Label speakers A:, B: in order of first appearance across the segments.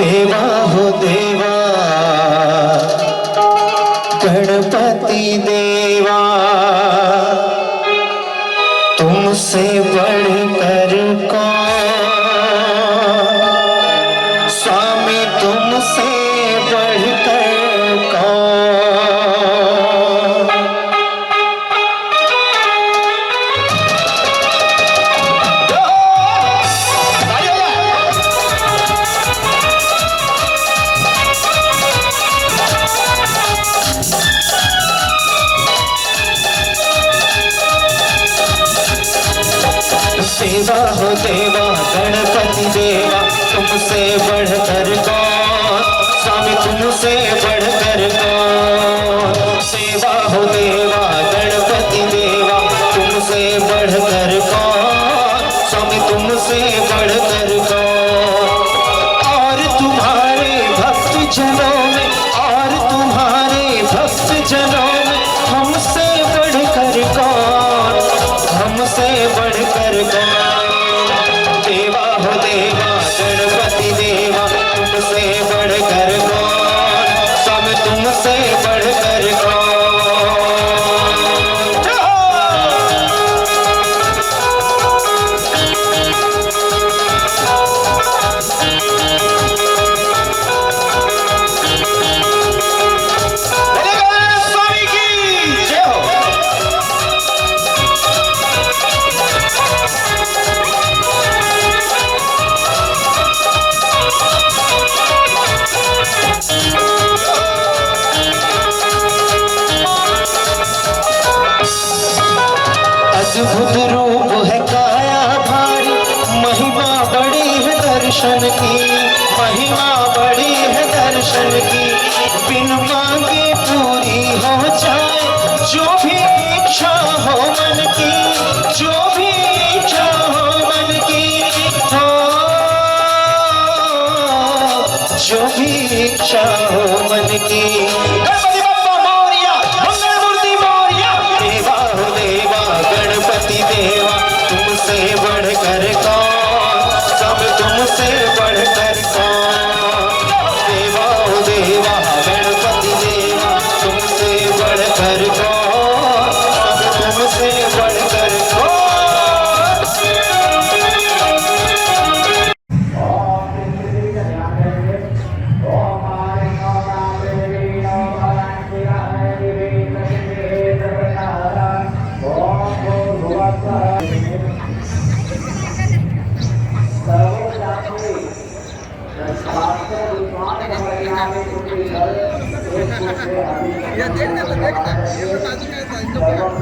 A: देवा हो देवा गणपति देवा, तुमसे बढ़कर कौन, स्वामी तुमसे बढ़कर कौन। देवा हो देवा गणपति देवा, तुमसे बढ़कर कौन, स्वामी तुमसे बढ़कर कौन। देवा हो देवा गणपति देवा, तुमसे बढ़कर कौन, स्वामी तुमसे बढ़कर कौन। और तुम्हारे भक्त जनों में, और तुम्हारे भक्त जनों में हमसे बढ़कर कौन, हमसे बढ़कर कौन। देवा हो देवा गणपति देवा, तुमसे बढ़कर कौन, सब तुमसे बढ़कर कौन। स्वामी की जय हो। अद्भुत रूप है काया भारी, महिमा बड़ी है दर्शन की, महिमा बड़ी है दर्शन की। बिन मांगे पूरी हो जाए जो भी इच्छा हो मन की, जो भी इच्छा हो मन की, हो जो भी इच्छा हो मन की। गणपति बप्पा मोरया, मंगल मूर्ति मोरया। देवा हो देवा गणपति देवा, तुमसे बढ़कर कौन, सब तुमसे बढ़कर कौन। देवा हो देवा गणपति देवा, तुमसे बढ़कर कौन, सब तुमसे बढ़कर कौन।
B: ये देखना तो देखना, ये तो बाजू में था, इन लोग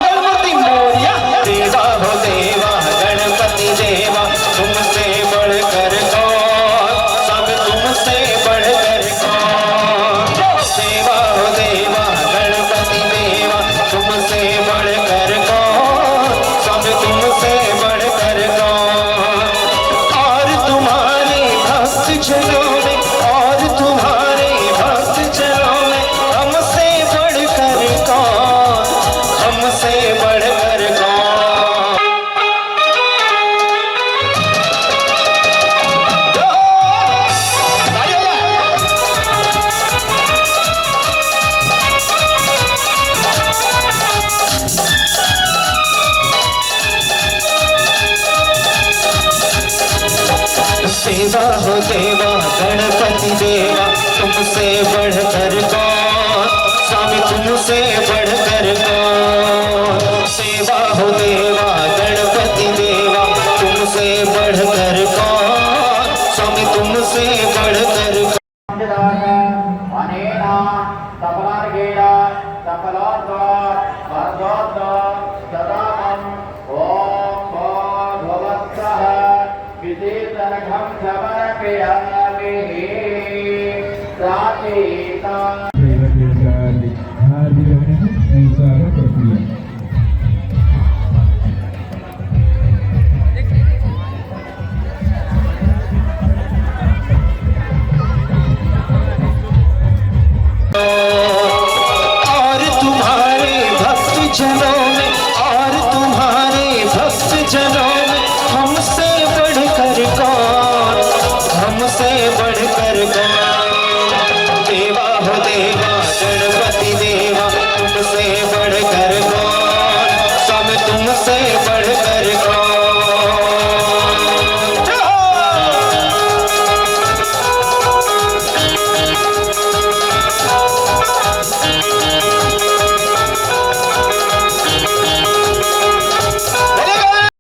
A: गणपति मोरिया देवा हो देवा, गणपति देवा तुमसे बढ़कर कौन, सब तुमसे बढ़कर कौन। देवा हो देवा गणपति देवा तुमसे बढ़कर कौन, सब तुमसे बढ़कर कौन। और तुम्हारे भक्त जनों में, और तुम्हारे भक्त जनों में हमसे बढ़कर कौन, हमसे बढ़कर कौन। देवा हो देवा गणपति देवा तुमसे बढ़कर कौन, स्वामी तुमसे बढ़कर कौन। देवा हो देवा गणपति देवा तुमसे बढ़कर कौन, स्वामी तुमसे बढ़कर कौन। और तुम्हारे भक्त जनों